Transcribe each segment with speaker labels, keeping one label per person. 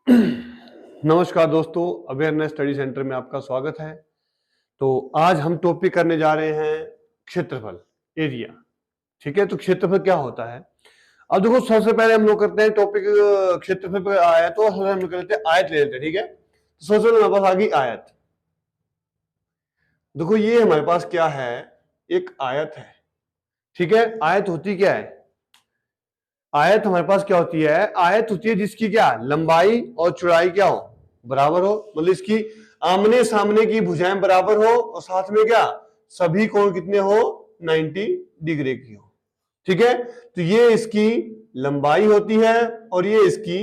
Speaker 1: नमस्कार दोस्तों, awareness study centre में आपका स्वागत है। तो आज हम टॉपिक करने जा रहे हैं क्षेत्रफल, एरिया। ठीक है, तो क्षेत्रफल क्या होता है। अब देखो, सबसे पहले हम लोग करते हैं टॉपिक क्षेत्रफल पे आया तो सबसे हम लोग करते हैं आयत ले लेते हैं। ठीक है, तो सबसे पहले हमारे पास आ गई आयत। देखो, ये हमारे पास क्या है, एक आयत है। ठीक है, आयत होती क्या है, आयत हमारे पास क्या होती है, आयत होती है जिसकी क्या लंबाई और चौड़ाई क्या हो, बराबर हो। मतलब इसकी आमने सामने की भुजाएं बराबर हो और साथ में क्या सभी कोण कितने हो, 90 डिग्री की हो। ठीक है, तो ये इसकी लंबाई होती है और ये इसकी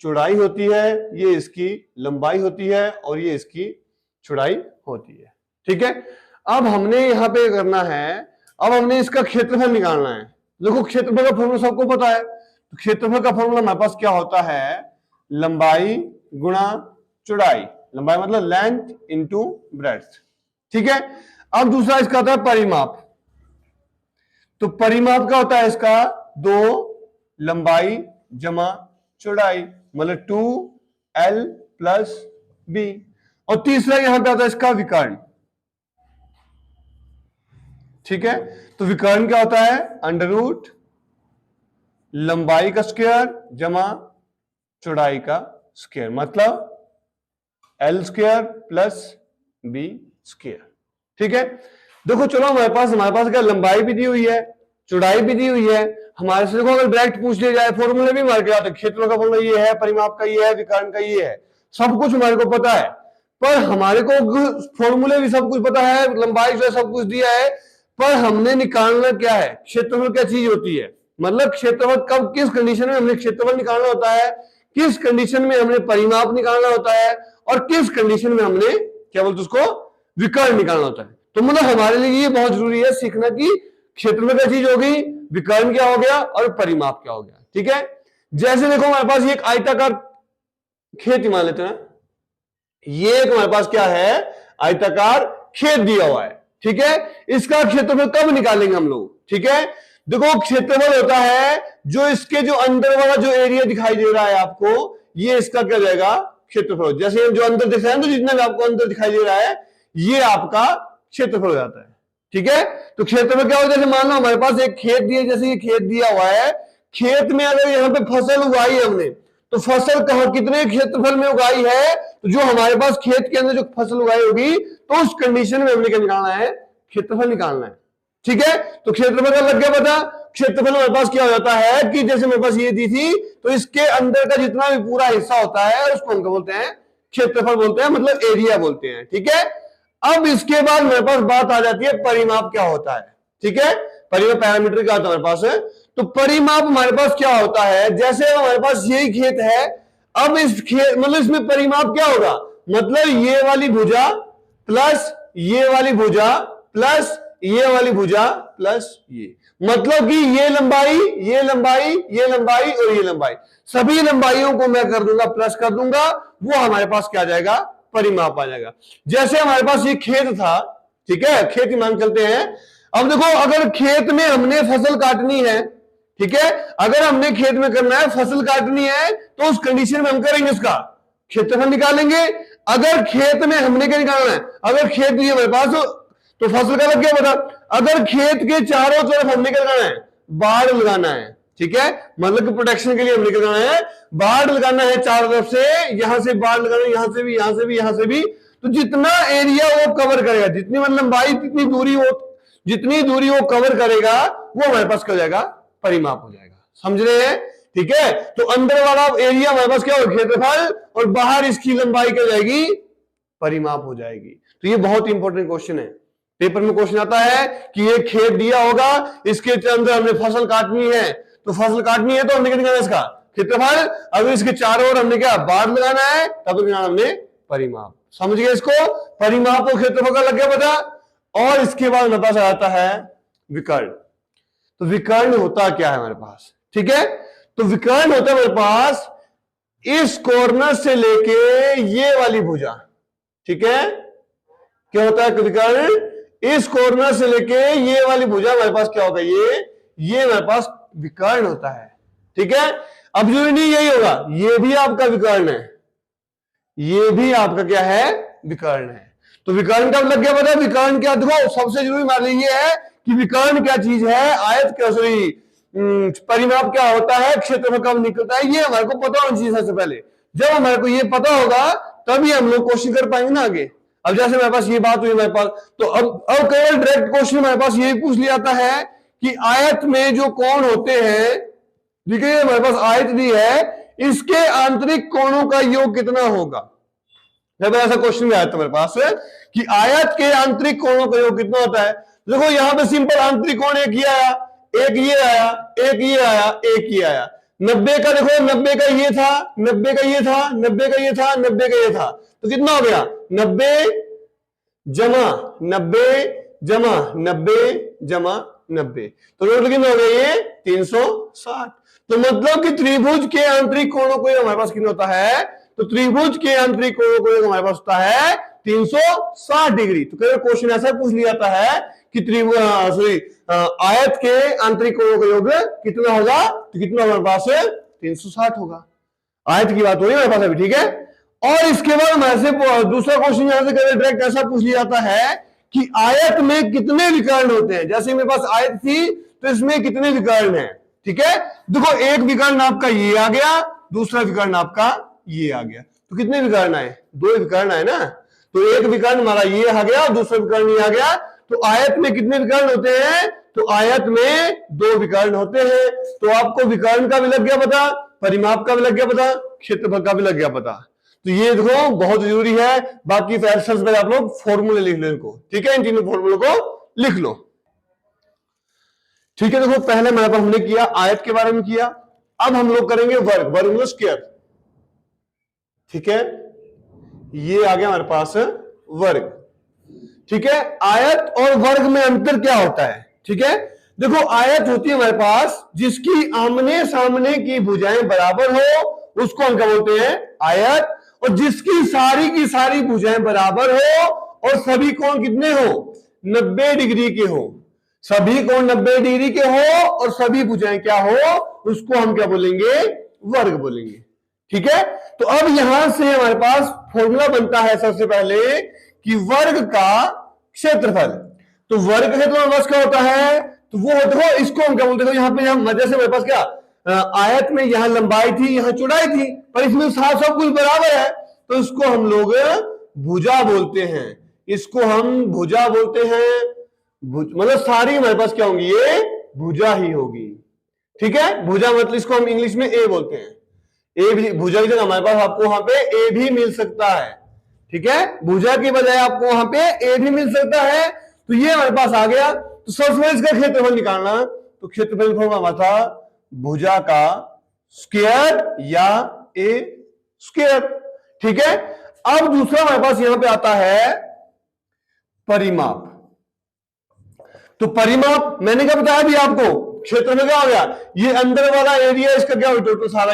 Speaker 1: चौड़ाई होती है, ये इसकी लंबाई होती है और ये इसकी चौड़ाई होती है। ठीक है, अब हमने यहां पे करना है, अब हमने इसका क्षेत्रफल निकालना है। देखो, क्षेत्रफल का फॉर्मूला सबको पता है। तो क्षेत्रफल का फॉर्मूला हमारे पास क्या होता है, लंबाई गुणा चौड़ाई। लंबाई मतलब लेंथ इनटू ब्रेड्थ। ठीक है, अब दूसरा इसका होता है परिमाप। तो परिमाप क्या होता है इसका, 2 लंबाई जमा चौड़ाई, मतलब 2l प्लस b। और तीसरा यहां पे आता है इसका विकर्ण। ठीक है, तो विकर्ण क्या होता है, अंडर रूट लंबाई का स्क्वायर जमा चौड़ाई का स्क्वायर, मतलब l square plus b square. ठीक है, देखो चलो हमारे पास क्या लंबाई भी दी हुई है, चौड़ाई भी दी हुई है। हमारे से देखो अगर डायरेक्ट पूछ लिया जाए, फॉर्मूले भी हमारे आते हैं, क्षेत्रफल का फॉर्मूला ये है, परिमाप का ये है, विकर्ण का ये है, सब कुछ हमारे को पता है। पर हमारे को फॉर्मूले भी सब कुछ पता है, लंबाई जो है सब कुछ दिया है, पर हमने निकालना क्या है, क्षेत्रफल क्या चीज होती है। मतलब क्षेत्रफल कब किस कंडीशन में हमने क्षेत्रफल निकालना होता है, किस कंडीशन में हमने परिमाप निकालना होता है, और किस कंडीशन में हमने क्या बोलते उसको विकर्ण निकालना होता है। तो मतलब हमारे लिए ये बहुत जरूरी है सीखना कि क्षेत्रफल क्या चीज होगी, विकर्ण क्या हो गया और परिमाप क्या हो गया। ठीक है, जैसे देखो हमारे पास ये एक आयताकार खेत मान लेते हैं, ये एक हमारे पास क्या है, आयताकार खेत दिया हुआ है। ठीक है, इसका क्षेत्रफल कब निकालेंगे हम लोग। ठीक है, देखो क्षेत्रफल होता है जो इसके जो अंदर वाला जो एरिया दिखाई दे रहा है आपको, ये इसका क्या जाएगा क्षेत्रफल। जैसे जो अंदर दिख रहा है, तो जितना भी आपको अंदर दिखाई दे रहा है ये आपका क्षेत्रफल हो जाता है। ठीक है, तो क्षेत्रफल क्या होता है, जैसे मान लो हमारे पास एक खेत दिया, जैसे ये खेत दिया हुआ है, खेत में अगर यहाँ पे फसल उगाई है हमने, तो फसल कहां कितने क्षेत्रफल में उगाई है, तो जो हमारे पास खेत के अंदर जो फसल उगाई होगी, तो उस कंडीशन में हमने क्या निकालना है, क्षेत्रफल निकालना है। ठीक है, तो क्षेत्रफल का लग गया पता। क्षेत्रफल हमारे पास क्या हो जाता है कि जैसे मेरे पास ये दी थी, तो इसके अंदर का जितना भी पूरा हिस्सा होता है उसको हम क्या बोलते हैं, क्षेत्रफल बोलते हैं, मतलब एरिया बोलते हैं। ठीक है, अब इसके बाद मेरे पास बात आ जाती है परिमाप क्या होता है। ठीक है, परिमाप पैरामीटर क्या होता है हमारे पास। तो परिमाप हमारे पास क्या होता है, जैसे हमारे पास यही खेत है, अब इस खेत मतलब इसमें परिमाप क्या होगा, मतलब ये वाली भुजा प्लस ये वाली भुजा प्लस ये वाली भुजा प्लस ये, मतलब कि ये लंबाई ये लंबाई ये लंबाई और ये लंबाई, सभी लंबाइयों को मैं कर दूंगा प्लस कर दूंगा, वो हमारे पास क्या आ जाएगा, परिमाप आ जाएगा। जैसे हमारे पास ये खेत था, ठीक है, खेत ही मान चलते हैं। अब देखो, अगर खेत में हमने फसल काटनी है, ठीक है, अगर हमने खेत में करना है फसल काटनी है, तो उस कंडीशन में हम करेंगे उसका क्षेत्रफल निकालेंगे। अगर खेत में हमने क्या निकालना है, अगर खेत नहीं है हमारे पास तो फसल का लग गया पता। अगर खेत के चारों तरफ हमने क्या लगाना है, बाढ़ लगाना है। ठीक है, मतलब कि प्रोटेक्शन के लिए हमने क्या लगाना है, बाढ़ लगाना है चारों तरफ से, यहां से बाढ़ लगाना है, यहां से भी यहां से भी यहां से भी। तो जितना एरिया वो कवर करेगा, जितनी मतलब लंबाई जितनी दूरी वो कवर करेगा, वो हमारे पास क्या हो जाएगा, परिमाप हो जाएगा। समझ रहे हैं। ठीक है, तो अंदर वाला एरिया हमारे पास क्या होगा, क्षेत्रफल, और बाहर इसकी लंबाई क्या जाएगी, परिमाप हो जाएगी। तो ये बहुत इंपॉर्टेंट क्वेश्चन है, पेपर में क्वेश्चन आता है कि ये खेत दिया होगा, इसके अंदर हमने फसल काटनी है, तो फसल काटनी है तो हमने क्या निकालना है, इसका क्षेत्रफल। अगर इसके चारों ओर हमने क्या बाढ़ लगाना है, तब निकालना हमने परिमाप। समझ गए इसको, परिमाप और क्षेत्रफल का लग गया पता। और इसके बाद हमारे पास आता है विकर्ण। तो विकर्ण होता क्या है हमारे पास, ठीक है, तो विकर्ण होता है हमारे पास इस कॉर्नर से लेके ये वाली भुजा। ठीक है, क्या होता है विकर्ण, इस कॉर्नर से लेके ये वाली भुजा हमारे पास क्या होगा, ये हमारे पास विकर्ण होता है। ठीक है, अब जो नहीं यही होगा, ये भी आपका विकर्ण है। ये भी आपका क्या है, विकर्ण है। तो विकर्ण का लग गया पता है, विकर्ण क्या, देखो सबसे जरूरी मान लीजिए है कि विकर्ण क्या चीज है, आयत क्या, सॉरी परिमाप क्या होता है, क्षेत्रफल कब निकलता है, ये हमारे को पता होना चाहिए सबसे पहले। जब हमारे को ये पता होगा तभी हम लोग क्वेश्चन कर पाएंगे ना आगे। अब जैसे मेरे पास ये बात हुई हमारे पास, तो अब केवल डायरेक्ट क्वेश्चन हमारे पास यही पूछ लिया जाता है कि आयत में जो कोण होते हैं, देखिए हमारे पास आयत दी है, इसके आंतरिक कोणों का योग कितना होगा। जब ऐसा क्वेश्चन भी आया था मेरे पास कि आयत के आंतरिक कोणों का योग कितना होता है, देखो यहां पे सिंपल आंतरिक कोण एक ये आया, एक ये आया, एक ये आया, एक ये आया। 90 का देखो, 90 का ये था, 90 का ये था, 90 का ये था, 90 का ये था, तो कितना हो गया 90 जमा 90 जमा 90 जमा 90, तो टोटल कितना हो गया ये 360। तो मतलब कि त्रिभुज के आंतरिक कोणों को हमारे पास कितना होता है, तो त्रिभुज के आंतरिक कोणों को हमारे पास होता है 360 डिग्री। तो कई क्वेश्चन ऐसा पूछ लिया जाता है कि त्रिभुज सॉरी आयत के आंतरिक कोणों का योग कितना होगा, तो कितना हमारे पास 360 होगा। आयत की बात हो रही है हमारे पास अभी, ठीक है। और इसके बाद हमारे से दूसरा क्वेश्चन यहां से डायरेक्ट ऐसा पूछ लिया जाता है कि आयत में कितने विकर्ण होते हैं। जैसे मेरे पास आयत थी तो इसमें कितने विकर्ण हैं, ठीक है। देखो एक विकर्ण आपका ये आ गया, दूसरा विकर्ण आपका ये आ गया, तो कितने विकर्ण आए, दो विकर्ण आए ना। तो एक विकर्ण हमारा ये आ गया, दूसरा विकर्ण ये आ गया। तो आयत में कितने विकर्ण होते हैं, तो आयत में दो विकर्ण होते हैं। तो आपको विकर्ण का भी लग गया पता, परिमाप का भी लग गया पता, क्षेत्रफल का भी लग गया पता। तो ये देखो बहुत जरूरी है। बाकी फ्रैक्शंस में आप लोग फॉर्मूले लिख लो इनको, ठीक है, इन तीनों फॉर्मूलों को लिख लो, ठीक है। देखो पहले हमारे पास हमने किया आयत के बारे में किया, अब हम लोग करेंगे वर्ग, वर्ग मतलब स्क्वायर, ठीक है। ये आ गया हमारे पास वर्ग, ठीक है। आयत और वर्ग में अंतर क्या होता है, ठीक है। देखो आयत होती है हमारे पास जिसकी आमने सामने की भुजाएं बराबर हो, उसको हम क्या बोलते हैं, आयत। और जिसकी सारी की सारी भुजाएं बराबर हो और सभी कोण कितने हो, 90 डिग्री के हो, सभी कोण 90 डिग्री के हो और सभी भुजाएं क्या हो, उसको हम क्या बोलेंगे, वर्ग बोलेंगे, ठीक है। तो अब यहां से हमारे पास फॉर्मूला बनता है सबसे पहले कि वर्ग का क्षेत्रफल। तो वर्ग का क्षेत्रफल बस क्या होता है, तो वो देखो इसको हम क्या बोलते हैं, यहाँ पे हम जैसे मेरे पास क्या आयत में यहां लंबाई थी, यहां चौड़ाई थी, पर इसमें साफ सब कुछ बराबर है, तो इसको हम लोग भुजा बोलते हैं, इसको हम भुजा बोलते हैं। मतलब सारी हमारे पास क्या होंगी, ये भुजा ही होगी, ठीक है। भुजा मतलब इसको हम इंग्लिश में ए बोलते हैं। ए भी भुजा की जगह हमारे पास आपको वहां पे ए भी मिल सकता है, ठीक है। भुजा की बजाय आपको वहां पे ए भी मिल सकता है। तो ये हमारे पास आ गया। तो सबसे इसका क्षेत्रफल निकालना, तो क्षेत्रफल हमारा था भुजा का स्क्वायर या ए स्क्वायर, ठीक है। अब दूसरा हमारे पास यहां पे आता है परिमाप। तो परिमाप मैंने क्या बताया अभी आपको, क्षेत्र में क्या हो गया, ये अंदर वाला एरिया इसका क्या हो टोटल सारा,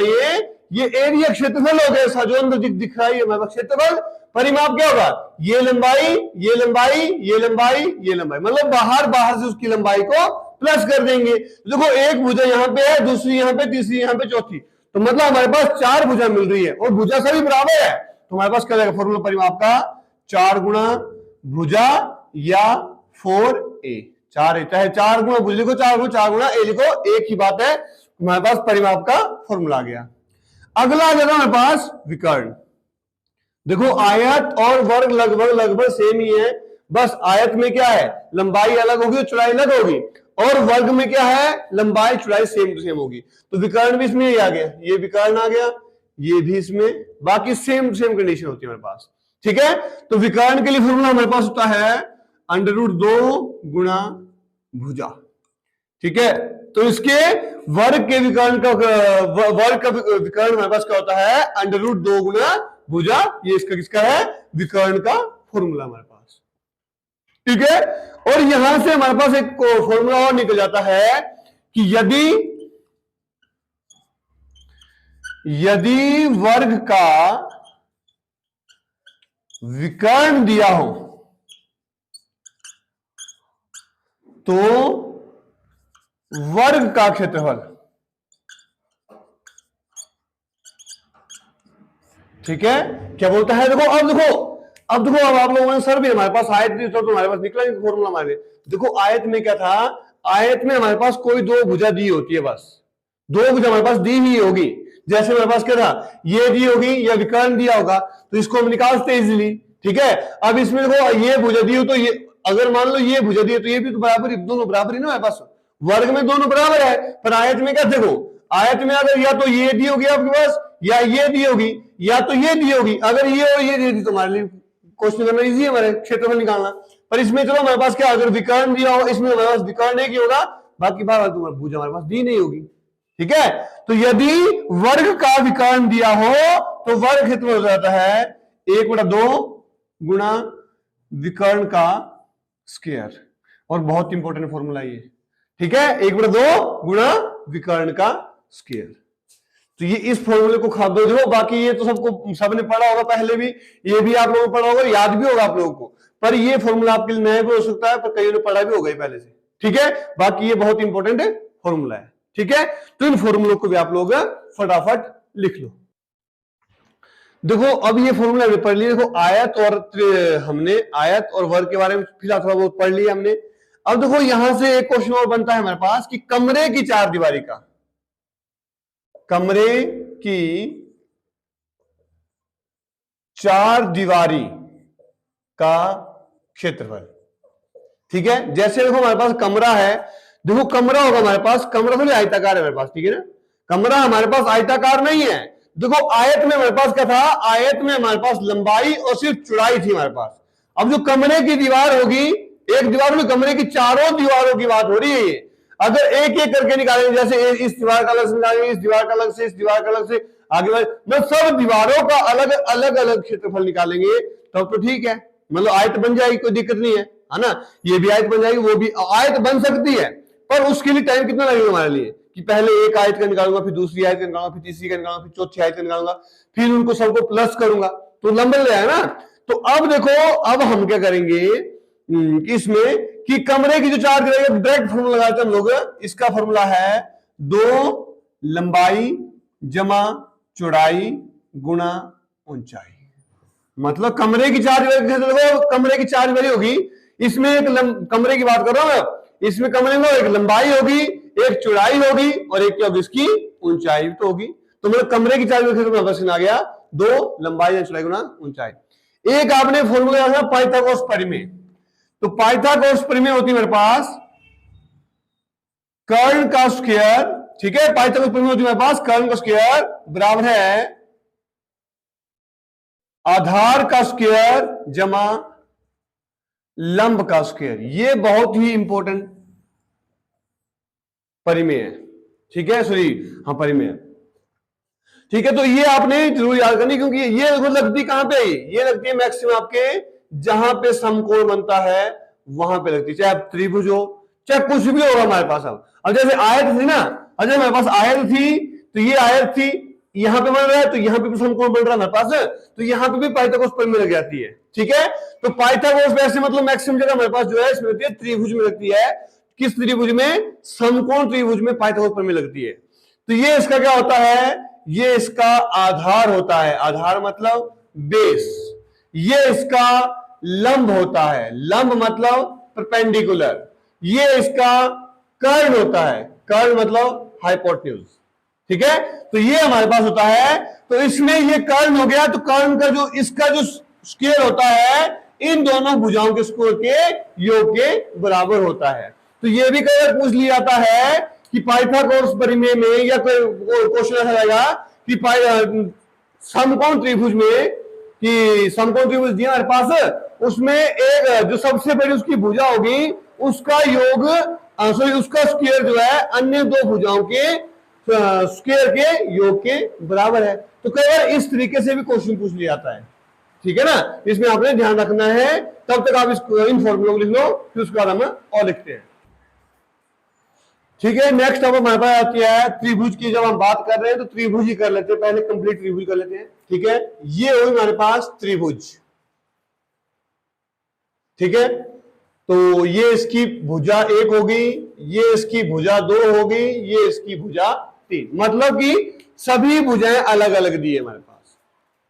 Speaker 1: ये एरिया क्षेत्रफल हो गया, जो अंदर दिख रहा है ये हमारे क्षेत्रफल। परिमाप क्या होगा, ये लंबाई, ये लंबाई, ये लंबाई, ये लंबाई, मतलब बाहर से उसकी लंबाई को प्लस कर देंगे। देखो एक भुजा यहां पे है, दूसरी यहां पे, तीसरी यहां पे, चौथी, तो मतलब हमारे पास 4 भुजा मिल रही है और भुजा सभी बराबर है। तो हमारे पास क्या जाएगा फॉर्मूला परिमाप का, 4 गुणा भुजा या 4a, 4 है, चाहे 4 गुणा भुजा लिखो, 4 गुणा ए लिखो, एक ही बात है। हमारे पास परिमाप का फॉर्मूला आ गया। अगला आ जाएगा हमारे पास विकर्ण। देखो आयत और वर्ग लगभग सेम ही है, बस आयत में क्या है, लंबाई अलग होगी, चौड़ाई अलग होगी, और वर्ग में क्या है, लंबाई चौड़ाई सेम टू सेम होगी। तो विकर्ण भी इसमें आ गया, ये विकर्ण आ गया, ये भी इसमें, बाकी सेम टू सेम कंडीशन होती है हमारे पास, ठीक है। तो विकर्ण के लिए फॉर्मूला हमारे पास होता है √2 गुणा भुजा, ठीक है। तो इसके वर्ग के विकर्ण का विकर्ण हमारे पास क्या होता है, √2 गुणा भुजा, ये इसका किसका है, विकर्ण का फॉर्मूला हमारे पास, ठीक है। और यहां से हमारे पास एक फॉर्मूला और निकल जाता है कि यदि वर्ग का विकर्ण दिया हो तो वर्ग का क्षेत्रफल ठीक है, क्या बोलता है, देखो अब देखो अब आप लोगों ने सर भी हमारे पास आयत दी तो हमारे पास निकला फॉर्मूला हमारे। देखो आयत में क्या था, आयत में हमारे पास कोई दो भुजा दी होती है, बस दो भुजा हमारे पास दी ही होगी। जैसे हमारे पास क्या था, ये दी होगी या विकर्ण दिया होगा, तो इसको हम निकालते इजीली। ठीक है, अब इसमें देखो ये भुजा दी हो तो ये, अगर मान लो ये भुजा दी है तो ये भी तो बराबर, दोनों बराबर ही ना हमारे पास, वर्ग में दोनों बराबर है। पर आयत में क्या, देखो आयत में अगर या तो ये दी होगी आपके पास, या ये दी होगी, या तो ये दी होगी। अगर ये और ये दी थी तो हमारे लिए क्वेश्चन करना इजी है, हमारे क्षेत्रफल निकालना। पर इसमें चलो हमारे पास क्या, अगर विकर्ण दिया हो, इसमें हमारे पास विकर्ण एक ही होगा, बाकी बार तुम्हारा भुजा हमारे पास दी नहीं होगी। ठीक है, तो यदि वर्ग का विकर्ण दिया हो तो वर्ग क्षेत्रफल हो जाता है 1/2 गुणा विकर्ण का स्क्वायर। और बहुत इंपॉर्टेंट फॉर्मूला ये, ठीक है, 1/2 गुणा विकर्ण का स्क्वायर। तो ये इस फॉर्मूले को खा दो। बाकी ये तो सबको, सबने पढ़ा होगा पहले भी, ये भी आप लोगों ने पढ़ा होगा, याद भी होगा आप लोगों को। पर ये फॉर्मूला आपके लिए नया भी हो सकता है, पर कई ने पढ़ा भी होगा पहले से। ठीक है, बाकी ये बहुत इंपॉर्टेंट फॉर्मूला है। ठीक है, तो इन फॉर्मूलों को भी आप लोग फटाफट लिख लो। देखो अब ये फॉर्मूला हमने पढ़ लिया। देखो आयत और हमने आयत और वर्ग के बारे में फिलहाल थोड़ा बहुत पढ़ लिया हमने। अब देखो यहां से एक क्वेश्चन और बनता है हमारे पास कि कमरे की चार दीवारी का, कमरे की चार दीवारी का क्षेत्रफल। ठीक है, जैसे देखो हमारे पास कमरा है, देखो कमरा होगा हमारे पास, कमरा थोड़ी आयताकार है हमारे पास, ठीक है ना, कमरा हमारे पास आयताकार नहीं है। देखो आयत में हमारे पास क्या था, आयत में हमारे पास लंबाई और सिर्फ चौड़ाई थी हमारे पास। अब जो कमरे की दीवार होगी, एक दीवार में कमरे की चारों दीवारों की बात हो रही है ये। अगर एक एक करके निकालेंगे, जैसे इस दीवार का अलग से निकालेंगे, इस दीवार का अलग से, इस दीवार का अलग से, आगे मतलब सब दीवारों का अलग अलग अलग क्षेत्रफल निकालेंगे तब तो ठीक है, मतलब आयत बन जाएगी, कोई दिक्कत नहीं है ना। ये भी आयत बन जाएगी, वो भी आयत बन सकती है, पर उसके लिए टाइम कितना लगेगा हमारे लिए, कि पहले एक आयत का निकालूंगा, फिर दूसरी आयत का निकालूंगा, फिर तीसरी का निकालूंगा, फिर चौथी आयत का निकालूंगा, फिर उनको सबको प्लस करूंगा, तो लंबा जाएगा ना। तो अब देखो, अब हम क्या करेंगे इसमें कि कमरे की जो चार दीवारें, डायरेक्ट फॉर्मूला लगाते हैं हम लोग। इसका फॉर्मूला है 2 लंबाई जमा चौड़ाई गुणा ऊंचाई। मतलब कमरे की चार दीवारें, कमरे की चार दीवारें होगी, इसमें एक कमरे की बात कर रहा हूं, इसमें कमरे में एक लंबाई होगी, एक चौड़ाई होगी और एक क्या होगी, इसकी ऊंचाई तो होगी। तो मतलब कमरे की चार दीवारें आ गया 2 लंबाई चौड़ाई गुणा ऊंचाई। एक आपने फॉर्मूला रखा पाइथागोरस प्रमेय। तो पाइथागोरस प्रमेय होती है मेरे पास कर्ण का स्क्वायर। ठीक है, पाइथागोरस प्रमेय होती है मेरे पास कर्ण का स्क्वायर बराबर है आधार का स्क्वायर जमा लंब का स्क्वायर। ये बहुत ही इंपॉर्टेंट परिमेय है। ठीक है, सॉरी हाँ परिमेय। ठीक है, तो ये आपने जरूर याद करनी, क्योंकि ये लगती कहां पे, ये लगती है मैक्सिमम आपके जहां पे समकोण बनता है वहां पे लगती है, चाहे त्रिभुज हो चाहे कुछ भी होगा हमारे पास। अब जैसे आयत थी ना, अजय हमारे पास आयत थी, तो ये आयत थी, यहां पे बन रहा है, तो यहां पे भी समकोण बन रहा है हमारे पास, तो यहां पे भी पाइथागोरस प्रमेय लग जाती है। ठीक है, तो पाइथागोरस वैसे मतलब मैक्सिमम जगह हमारे पास जो है इसमें लगती है त्रिभुज में लगती है। किस त्रिभुज में, समकोण त्रिभुज में पाइथागोरस प्रमेय लगती है। तो ये इसका क्या होता है, ये इसका आधार होता है, आधार मतलब बेस। ये इसका लंब होता है, लंब मतलब परपेंडिकुलर। ये इसका कर्ण होता है, कर्ण मतलब हाइपोटेन्यूज। ठीक है, तो ये हमारे पास होता है, तो इसमें ये कर्ण हो गया, तो कर्ण का जो इसका जो स्क्वायर होता है इन दोनों भुजाओं के स्क्वायर के योग के बराबर होता है। तो ये भी कई पूछ लिया जाता है कि पाइथागोरस प्रमेय में, या कोई क्वेश्चन ऐसा रहेगा कि समकोण त्रिभुज में, कि समकोण त्रिभुज दिया हमारे पास, उसमें एक जो सबसे बड़ी उसकी भुजा होगी उसका योग, सॉरी उसका स्क्वायर जो है अन्य दो भुजाओं के स्क्वायर के योग के बराबर है। तो कई बार इस तरीके से भी क्वेश्चन पूछ लिया जाता है। ठीक है ना, इसमें आपने ध्यान रखना है। तब तक आप इन फॉर्मूलों को लिख लो, फिर उसके बाद हम और लिखते हैं। ठीक है, नेक्स्ट अब हमारे पास आती है त्रिभुज की। जब हम बात कर रहे हैं तो त्रिभुज ही कर लेते हैं, पहले कंप्लीट त्रिभुज कर लेते हैं। ठीक है, ये होगी हमारे पास त्रिभुज। ठीक है, तो ये इसकी भुजा 1 होगी, ये इसकी भुजा 2 होगी, ये इसकी भुजा 3। मतलब कि सभी भुजाएं अलग अलग दी है हमारे पास।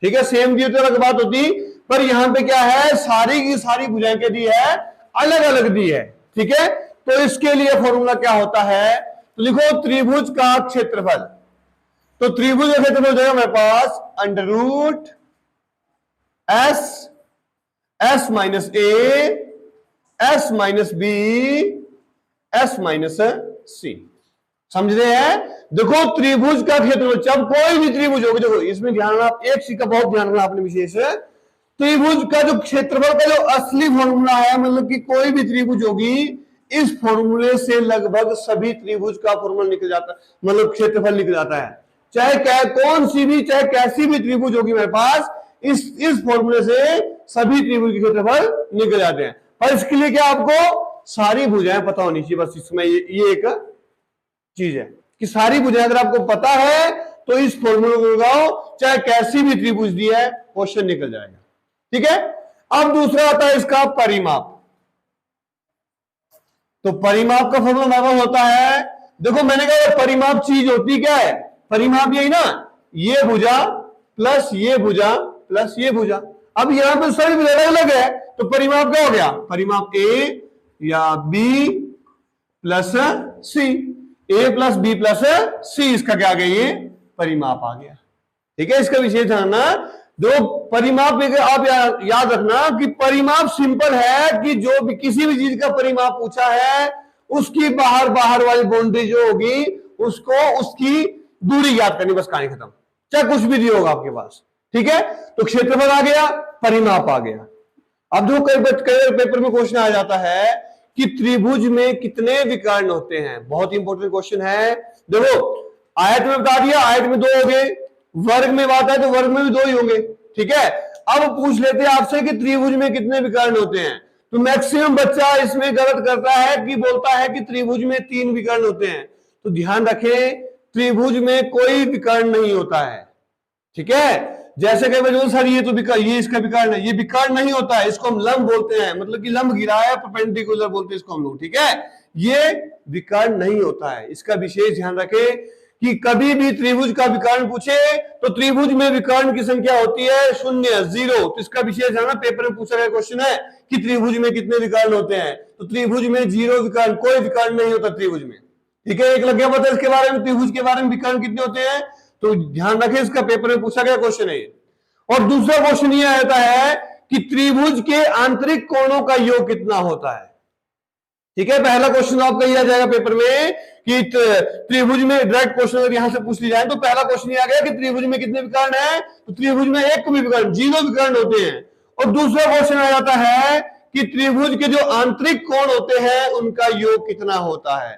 Speaker 1: ठीक है, सेम दी तो अलग बात होती, पर यहां पे क्या है, सारी की सारी भुजाएं क्या दी है, अलग अलग दी है। ठीक है, तो इसके लिए फॉर्मूला क्या होता है, तो लिखो त्रिभुज का क्षेत्रफल। तो त्रिभुज का क्षेत्रफल हो जाएगा मेरे पास under root S minus A S minus B S minus C. समझ रहे हैं? देखो त्रिभुज का क्षेत्रफल, जब कोई भी त्रिभुज होगी, देखो इसमें ध्यान रखना, एक चीज का बहुत ध्यान रखना आपने विशेष, त्रिभुज का जो क्षेत्रफल का जो असली फॉर्मूला है, मतलब कि कोई भी त्रिभुज होगी, इस फॉर्मूले से लगभग सभी त्रिभुज का फॉर्मूला निकल जाता है, मतलब क्षेत्रफल निकल जाता है। चाहे कौन सी भी, चाहे कैसी भी त्रिभुज होगी मेरे पास, इस फॉर्मूले से सभी त्रिभुज के क्षेत्रफल निकल जाते हैं। पर इसके लिए क्या, आपको सारी भुजाएं पता होनी चाहिए, बस इसमें ये एक चीज है कि सारी भुजाएं अगर आपको पता है तो इस फॉर्मूले को लगाओ, चाहे कैसी भी त्रिभुज दी है, क्वेश्चन निकल जाएगा। ठीक है, अब दूसरा आता है इसका परिमाप। तो परिमाप का फॉर्मूला हमारा होता है, देखो मैंने कहा परिमाप चीज होती क्या है, परिमाप यही ना, ये भुजा प्लस ये भुजा प्लस ये भुजा। अब यहां पर सभी भुजा अलग अलग है, तो परिमाप क्या हो गया, परिमाप ए या बी प्लस सी, ए प्लस बी प्लस सी, इसका क्या आ गया, ये परिमाप आ गया। ठीक है, इसका विशेष जानना, दो परिमाप आप याद रखना कि परिमाप सिंपल है कि जो भी किसी भी चीज का परिमाप पूछा है, उसकी बाहर वाली बाउंड्री जो होगी, उसको उसकी दूरी याद करनी, बस कहानी खत्म, चाहे कुछ भी दिया होगा आपके पास। ठीक है, तो क्षेत्रफल आ गया, परिमाप आ गया। अब जो कई पेपर में क्वेश्चन आ जाता है कि त्रिभुज में कितने विकर्ण होते हैं, बहुत इंपॉर्टेंट क्वेश्चन है। देखो आयत में बता दिया, आयत में 2 हो गए, वर्ग में बात है तो वर्ग में भी 2 ही होंगे। ठीक है, अब पूछ लेते हैं आपसे कि त्रिभुज में कितने विकर्ण होते हैं, तो मैक्सिमम बच्चा इसमें गलत करता है कि बोलता है कि त्रिभुज में 3 विकर्ण होते हैं। तो ध्यान रखें, त्रिभुज में कोई विकर्ण नहीं होता है। ठीक है, जैसे कई सर ये तो ये इसका विकर्ण है, ये विकर्ण नहीं होता है, इसको हम लंब बोलते हैं, मतलब कि लंब गिरा है, परपेंडिकुलर बोलते हैं इसको हम लोग। ठीक है, ये विकर्ण नहीं होता है, इसका विशेष ध्यान रखें कि कभी भी त्रिभुज का विकर्ण पूछे तो त्रिभुज में विकर्ण की संख्या होती है 0, 0। तो इसका विशेष ध्यान, पेपर में पूछा गया क्वेश्चन है कि त्रिभुज में कितने विकर्ण होते हैं, तो त्रिभुज में 0 विकर्ण, कोई विकर्ण नहीं होता त्रिभुज में। ठीक है, एक लग गया पता इसके बारे में, त्रिभुज के बारे में विकर्ण कितने होते हैं, तो ध्यान रखें, इसका पेपर में पूछा गया क्वेश्चन है। और दूसरा क्वेश्चन यह आता है कि त्रिभुज के आंतरिक कोणों का योग कितना होता है। ठीक है, पहला क्वेश्चन आपका यह आ जाएगा पेपर में कि त्रिभुज में, डायरेक्ट क्वेश्चन अगर यहां से पूछ लिया जाए तो पहला क्वेश्चन यह आ गया कि त्रिभुज में कितने विकर्ण है, तो त्रिभुज में एक भी विकर्ण, 0 विकर्ण होते हैं। और दूसरा क्वेश्चन आ जाता है कि त्रिभुज के जो आंतरिक कोण होते हैं उनका योग कितना होता है।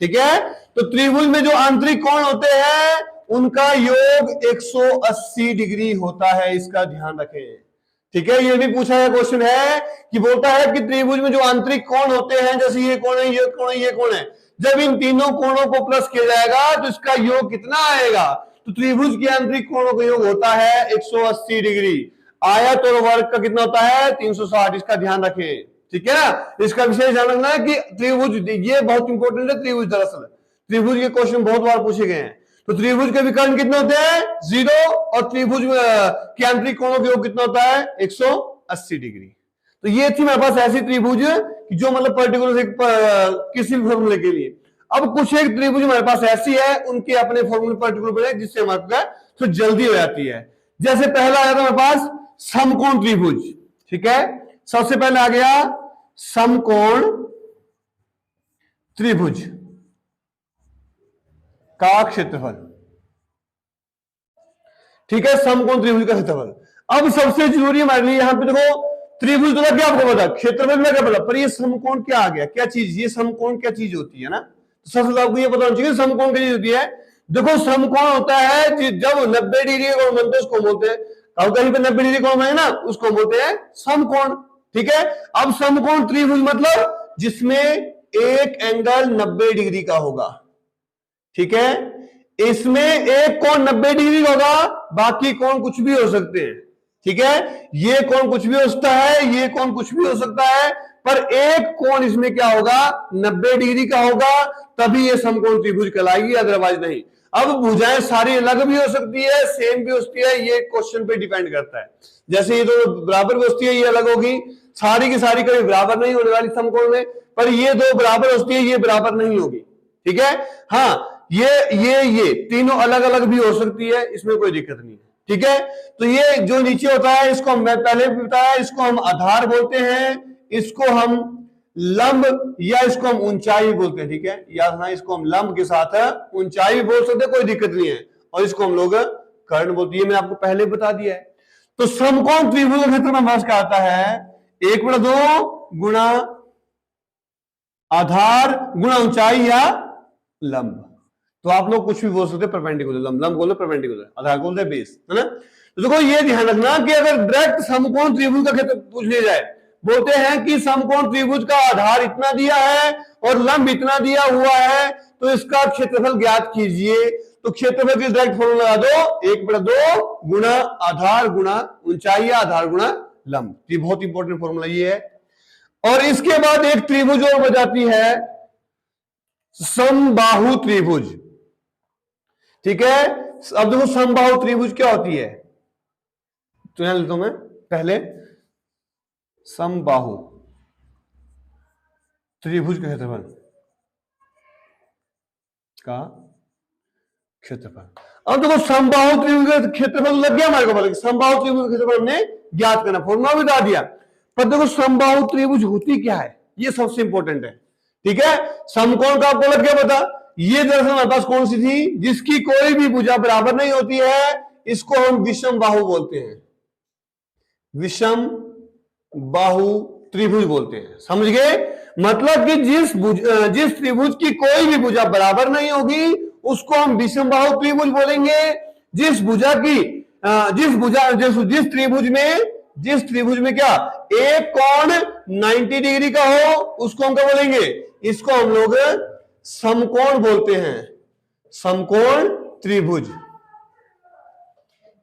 Speaker 1: ठीक है, तो त्रिभुज में जो आंतरिक कोण होते हैं उनका योग 180 डिग्री होता है, इसका ध्यान रखें। ठीक है, ये भी पूछा गया क्वेश्चन है कि बोलता है कि त्रिभुज में जो आंतरिक कोण होते हैं, जैसे ये कोण है, ये कोण है, ये कोण है, जब इन तीनों कोणों को प्लस किया जाएगा तो इसका योग कितना आएगा, तो त्रिभुज के आंतरिक कोणों का योग होता है 180 डिग्री। आयत और वर्ग का कितना होता है 360, इसका ध्यान रखें। ठीक है ना, इसका विशेष ध्यान रखना है कि त्रिभुज, ये बहुत इंपॉर्टेंट है त्रिभुज, दरअसल त्रिभुज के क्वेश्चन बहुत बार पूछे गए हैं। तो त्रिभुज के विकर्ण कितने होते हैं 0, और त्रिभुज के आंतरिक कोणों का योग कितना होता है 180 डिग्री। तो ये थी मेरे पास ऐसी त्रिभुज जो मतलब पर्टिकुलर किसी भी फॉर्मूले के लिए। अब कुछ एक त्रिभुज हमारे पास ऐसी है, उनके अपने फॉर्मूले पर्टिकुलर बने जिससे हमारे पास तो जल्दी हो जाती है। जैसे पहला आया था हमारे पास समकोण त्रिभुज। ठीक है, सबसे पहले आ गया समकोण त्रिभुज का क्षेत्रफल। ठीक है, समकोण त्रिभुज का क्षेत्रफल। अब सबसे जरूरी हमारे लिए यहां पे देखो, त्रिभुज तो क्या आपको पता, क्षेत्रफल में क्या पता, पर ये समकोण क्या आ गया, क्या चीज, ये समकोण क्या चीज होती है ना, तो सबसे आपको ये पता होना चाहिए समकोण क्या चीज होती है। देखो समकोण होता है जब 90 डिग्री कोण बनते हैं उसको बोलते हैं, कहीं पे 90 डिग्री कोण बने ना उसको बोलते हैं समकोण। ठीक है, अब समकोण त्रिभुज मतलब जिसमें एक एंगल 90 डिग्री का होगा। ठीक है, इसमें एक कोण 90 डिग्री होगा, बाकी कोण कुछ भी हो सकते हैं। ठीक है, ये कोण कुछ भी हो सकता है, ये कोण कुछ भी हो सकता है, पर एक कोण इसमें क्या होगा 90 डिग्री का होगा, तभी ये समकोण त्रिभुज कहलाएगी, अदरवाइज नहीं। अब भुजाएं सारी अलग भी हो सकती है, सेम भी हो सकती है, ये क्वेश्चन पे डिपेंड करता है। जैसे ये दो बराबर भी होती है, ये अलग होगी, सारी की सारी कभी बराबर नहीं होने वाली समकोण में, पर ये दो बराबर होती है, ये बराबर नहीं होगी, ठीक है। हाँ, ये तीनों अलग अलग भी हो सकती है, इसमें कोई दिक्कत नहीं है, ठीक है। तो ये जो नीचे होता है, इसको मैं पहले भी बताया, इसको हम आधार बोलते हैं, इसको हम लंब या इसको हम ऊंचाई बोलते हैं, ठीक है। याद रखना, इसको हम लंब के साथ ऊंचाई बोल सकते हैं, कोई दिक्कत नहीं है, और इसको हम लोग कर्ण बोलते हैं, मैंने आपको पहले बता दिया है। तो समकोण त्रिभुज का क्षेत्रफल में क्या आता है, 1/2 गुणा आधार गुणा ऊंचाई या लंब। तो आप लोग कुछ भी बोल सकते हैं, परपेंडिकुलर, लंब बोलो परपेंडिकुलर, आधार बोलते हैं बेस, है ना। तो देखो ये ध्यान रखना कि अगर डायरेक्ट समकोण त्रिभुज का क्षेत्र पूछ लिया जाए, बोलते हैं कि समकोण त्रिभुज का आधार इतना दिया है और लंब इतना दिया हुआ है, तो इसका क्षेत्रफल ज्ञात कीजिए। तो क्षेत्रफल की डायरेक्ट फॉर्मूला लगा दो, 1/2 गुणा आधार गुणा ऊंचाई या आधार गुणा लंब। ये बहुत इंपॉर्टेंट फॉर्मूला ये है। और इसके बाद एक त्रिभुज और बन जाती है, समबाहु त्रिभुज, ठीक है। अब देखो समबाहु त्रिभुज क्या होती है, तो यहां लिखता हूं मैं पहले, समबाहु त्रिभुज का क्षेत्रफल अब देखो समबाहु त्रिभुज का क्षेत्रफल लग गया हमारे को, समबाहु त्रिभुज का क्षेत्रफल हमने ज्ञात करना, फॉर्मूला भी बता दिया। पर देखो समबाहु त्रिभुज होती क्या है, ये सबसे इंपॉर्टेंट है, ठीक है। समकोण का आपको लग गया पता, ये दरअसल हमारे पास कौन सी थी, जिसकी कोई भी भुजा बराबर नहीं होती है, इसको हम विषम बाहु बोलते हैं, विषम बाहु त्रिभुज बोलते हैं, समझ गए। मतलब कि जिस त्रिभुज की कोई भी भुजा बराबर नहीं होगी, उसको हम विषम बाहु त्रिभुज बोलेंगे। जिस त्रिभुज में क्या एक कोण 90 डिग्री का हो, उसको हम क्या बोलेंगे, इसको हम लोग समकोण बोलते हैं, समकोण त्रिभुज।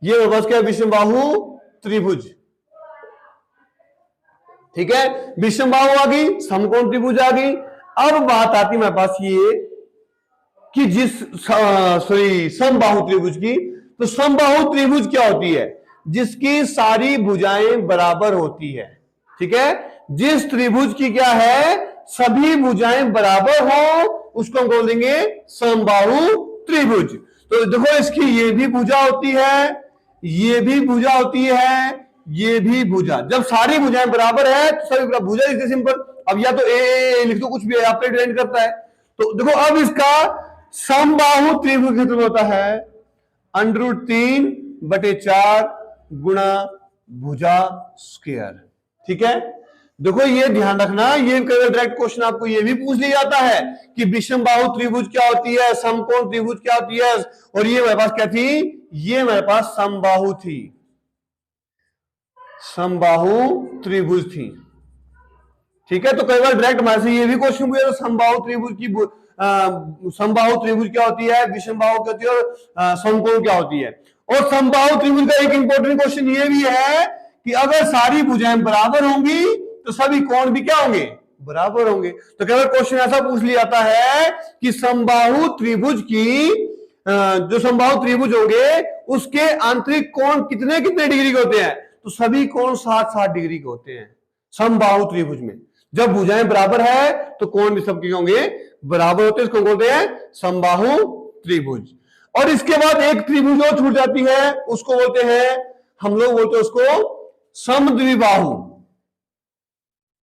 Speaker 1: ये बस क्या, विषम बाहु त्रिभुज, ठीक है। विषम बाहु आ गई, समकोण त्रिभुज आ गई। अब बात आती है मेरे पास ये कि समबाहु त्रिभुज की। तो समबाहु त्रिभुज क्या होती है, जिसकी सारी भुजाएं बराबर होती है, ठीक है। जिस त्रिभुज की क्या है, सभी भुजाएं बराबर हो, उसको हम बोल देंगे समबाहु त्रिभुज। तो देखो इसकी ये भी भुजा होती है, ये भी भुजा होती है, ये भी भुजा, जब सारी भुजाएं बराबर है तो सभी भुजा लिखते सिंपल। अब या तो ए लिख दो, कुछ भी आप पे डिपेंड करता है। तो देखो अब इसका समबाहु त्रिभुज क्षेत्रफल होता है √3/4 गुणा भुजा स्क्वायर, ठीक है। देखो ये ध्यान रखना, ये डायरेक्ट क्वेश्चन आपको ये भी पूछ लिया जाता है कि विषम बाहु त्रिभुज क्या होती है, समकोण त्रिभुज क्या होती है। और ये मेरे पास क्या थी, ये मेरे पास समबाहु थी, समबाहु त्रिभुज थी, ठीक है। तो कई बार डायरेक्ट हमारे से ये भी क्वेश्चन पूछा, समबाहु त्रिभुज की समबाहु त्रिभुज क्या होती है, विषम बाहु क्या होती है, और समकोण क्या होती है। और समबाहु त्रिभुज का एक इंपॉर्टेंट क्वेश्चन ये भी है कि अगर सारी भुजाएं बराबर होंगी तो सभी कोण भी क्या होंगे, बराबर होंगे। तो कई बार क्वेश्चन ऐसा पूछ लिया जाता है कि समबाहु त्रिभुज की जो समबाहु त्रिभुज होंगे, उसके आंतरिक कोण कितने कितने डिग्री के होते हैं, तो सभी कोण 60-60 डिग्री के होते हैं समबाहु त्रिभुज में। जब भुजाएं बराबर है तो कोण भी सबके होंगे बराबर होते हैं, इसको बोलते हैं समबाहु त्रिभुज। और इसके बाद एक त्रिभुज और छूट जाती है, उसको बोलते हैं, हम लोग बोलते हैं उसको समद्विबाहु,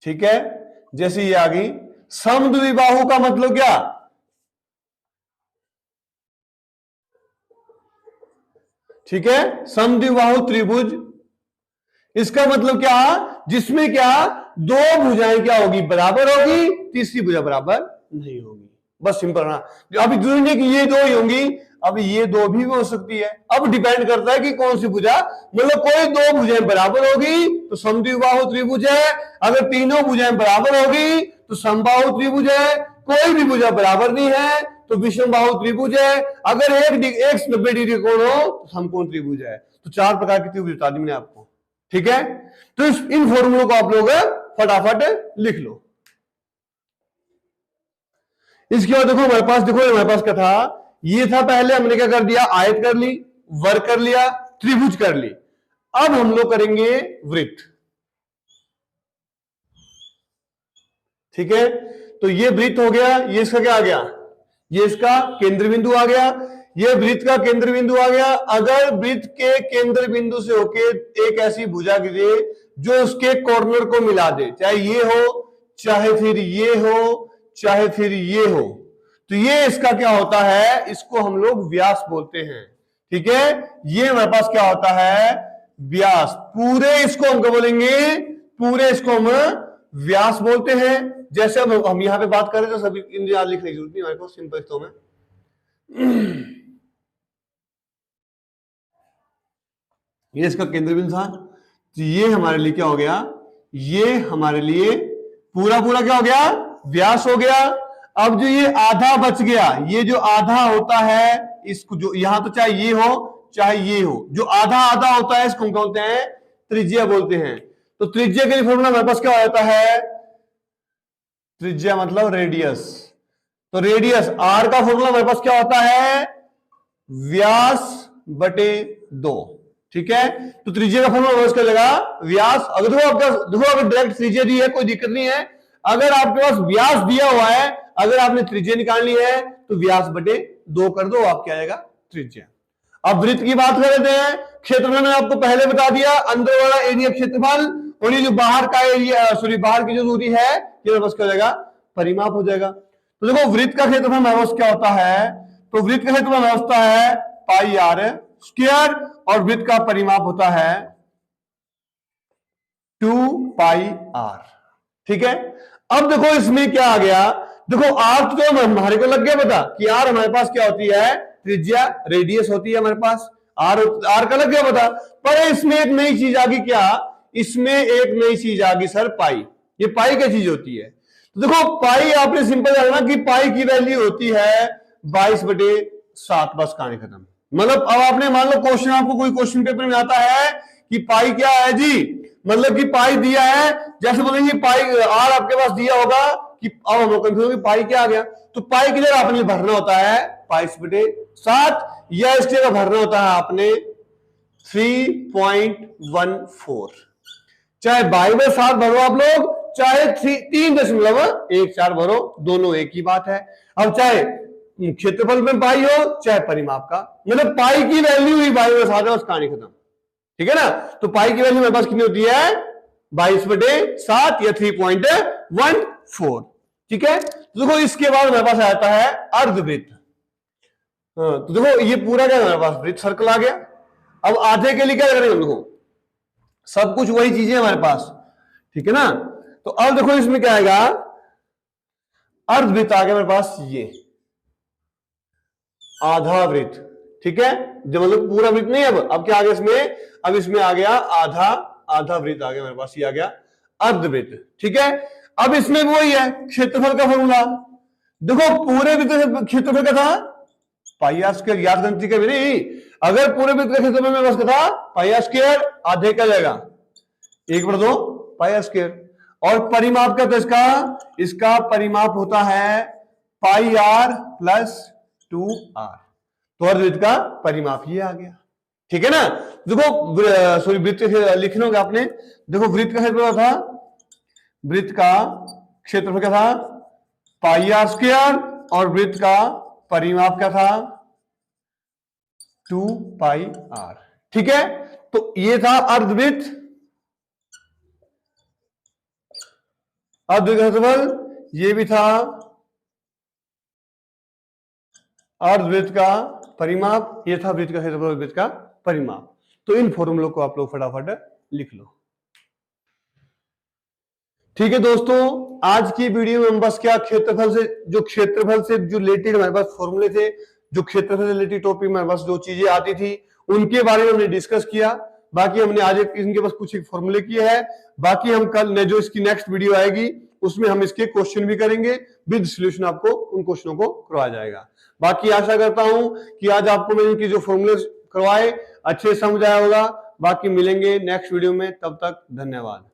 Speaker 1: ठीक है। जैसे ये आ गई समद्विबाहु का मतलब क्या, ठीक है, समद्विबाहु त्रिभुज, इसका मतलब क्या, जिसमें क्या दो भुजाएं क्या होगी, बराबर होगी, तीसरी भुजा बराबर नहीं होगी, बस सिंपल ना। अभी जरूरी नहीं कि ये दो ही होंगी, अब ये दो भी हो सकती है। अब डिपेंड करता है कि कौन सी भुजा, मतलब कोई दो भुजाएं बराबर होगी तो समद्विबाहु त्रिभुज है, अगर तीनों भुजाएं बराबर होगी तो समबाहु त्रिभुज है, कोई भी भुजा बराबर नहीं है तो विषम बाहु त्रिभुज है, अगर एक 90 डिग्री कोण हो तो समकोण त्रिभुज है। तो 4 प्रकार की त्रिभुज बता दी मैंने आपको, ठीक है। तो इन फॉर्मूलों को आप लोग फटाफट लिख लो। इसके बाद देखो हमारे पास क्या था ये था पहले, हमने क्या कर दिया, आयत कर ली, वर्ग कर लिया, त्रिभुज कर ली। अब हम लोग करेंगे वृत्त। ठीक है, तो ये वृत्त हो गया, ये इसका क्या आ गया, ये इसका केंद्र बिंदु आ गया, ये वृत्त का केंद्र बिंदु आ गया। अगर वृत्त के केंद्र बिंदु से होके एक ऐसी भुजा गिरे जो उसके कॉर्नर को मिला दे, चाहे ये हो, चाहे फिर ये हो, चाहे फिर ये हो, तो ये इसका क्या होता है, इसको हम लोग व्यास बोलते हैं। ठीक है, ये हमारे पास क्या होता है, व्यास। पूरे इसको हम क्या बोलेंगे, पूरे इसको हम व्यास बोलते हैं। जैसे हम यहां पे बात करें तो सभी इंडिया लिखने की जरूरत नहीं हमारे को, सिंपल तो में ये इसका केंद्र बिंदु था, तो ये हमारे लिए क्या हो गया, ये हमारे लिए पूरा पूरा क्या हो गया, व्यास हो गया। अब जो ये आधा बच गया, ये जो आधा होता है, इसको जो यहां तो चाहे ये हो चाहे ये हो, जो आधा आधा होता है इसको हम बोलते हैं त्रिज्या बोलते हैं। तो त्रिज्या के लिए फॉर्मूला हमारे पास क्या होता है, त्रिज्या मतलब रेडियस, तो रेडियस आर का फॉर्मूला हमारे पास क्या होता है, व्यास बटे 2। ठीक है, तो त्रिज्या का फॉर्मूला उसका लगा व्यास। अगर देखो अगर डायरेक्ट त्रिज्या दी है कोई दिक्कत नहीं है, अगर आपके पास व्यास दिया हुआ है, अगर आपने त्रिज्या निकालनी है तो व्यास बटे 2 कर दो, आप क्या आएगा, त्रिज्या। अब वृत्त की बात कर लेते हैं। क्षेत्रफल मैंने आपको पहले बता दिया, अंदर वाला एरिया क्षेत्रफल, और ये जो बाहर का एरिया, सॉरी बाहर की जो दूरी है, ये बस क्या हो जाएगा, परिमाप हो जाएगा। तो देखो वृत्त का क्षेत्रफल हमारे पास क्या होता है, तो वृत्त का क्षेत्रफल हमारे होता है पाई आर स्क्वायर, और वृत्त का परिमाप होता है 2 पाई आर। ठीक है, अब देखो इसमें क्या आ गया, देखो आर तो हमारे को लग गया पता कि आर हमारे पास क्या होती है, त्रिज्या रेडियस होती है हमारे पास, आर का लग गया पता। पर इसमें एक नई चीज आ गई, क्या, इसमें एक नई चीज आ गई सर, पाई। ये पाई क्या चीज होती है, तो देखो पाई आपने सिंपल जानना कि पाई की वैल्यू होती है 22/7, बस कहानी खत्म। मतलब अब आपने मान लो क्वेश्चन, आपको कोई क्वेश्चन पेपर में आता है कि पाई क्या है जी, मतलब कि पाई दिया है, जैसे बोलेंगे पाई आर आपके पास दिया होगा कि अब हम कंफ्यूज कि पाई क्या आ गया, तो पाई की जगह आपने भरना होता है 22/7, या इसकी जगह भरना होता है आपने 3.14। चाहे 22/7 भरो आप लोग, चाहे 3.14 भरो, दोनों एक ही बात है। अब चाहे क्षेत्रफल में पाई हो चाहे परिमाप का, मतलब पाई की वैल्यू ही 22/7 है, बस कहानी खत्म। ठीक है ना, तो पाई की वैल्यू मेरे पास कितनी होती है, 22/7 या 3.14। ठीक है, तो देखो इसके बाद मेरे पास आता है अर्धवृत्त। तो देखो ये पूरा क्या मेरे पास वृत्त सर्कल आ गया। अब आधे के लिए क्या करेंगे, देखो सब कुछ वही चीजें हमारे पास, ठीक है ना। तो अब देखो इसमें क्या आएगा, अर्धवृत्त आ गया मेरे पास, ये आधा वृत्त। ठीक है, जो मतलब पूरा वृत्त नहीं, अब क्या आ गया इसमें, अब इसमें आ गया आधा वृत्त आ गया मेरे पास, ये आ गया अर्धवृत्त। ठीक है, अब इसमें वही है क्षेत्रफल का फॉर्मूला। देखो पूरे वृत्त का क्षेत्रफल का था पाई आर स्क्वायर, याद गणती का भी नहीं, अगर पूरे वृत्त का क्षेत्रफल में बस का था पाई आर स्क्वायर, आधे का जाएगा 1/2 पाई आर स्क्वायर, और परिमाप का तो इसका परिमाप होता है पाई आर प्लस 2r, तो अर्धवृत्त का परिमाप ये आ गया। ठीक है ना, देखो सॉरी वृत्त लिखना होगा आपने, देखो वृत्त का क्षेत्रफल था, वृत्त का क्षेत्रफल क्या था पाई आर स्क्वायर, और वृत्त का परिमाप क्या था 2 पाई आर। ठीक है, तो ये था अर्धवृत्त, अर्धवृत्त का क्षेत्रफल, ये भी था अर्धवृत्त का परिमाप, ये था वृत्त का क्षेत्रफल, वृत्त का परिमाप। तो इन फॉर्मूलों को आप लोग फटाफट लिख लो। ठीक है दोस्तों, आज की वीडियो में हम बस क्या क्षेत्रफल से जो रिलेटेड हमारे पास फॉर्मूले थे, जो क्षेत्रफल से रिलेटेड टॉपिक में बस जो चीजें आती थी उनके बारे में हमने डिस्कस किया। बाकी हमने आज इनके पास कुछ एक फॉर्मूले किए हैं, बाकी हम कल जो इसकी नेक्स्ट वीडियो आएगी उसमें हम इसके क्वेश्चन भी करेंगे, विद सॉल्यूशन आपको उन क्वेश्चनों को करवाया जाएगा। बाकी आशा करता हूं कि आज आपको मैंने इनकी जो फॉर्मूले करवाए अच्छे समझ आया होगा। बाकी मिलेंगे नेक्स्ट वीडियो में, तब तक धन्यवाद।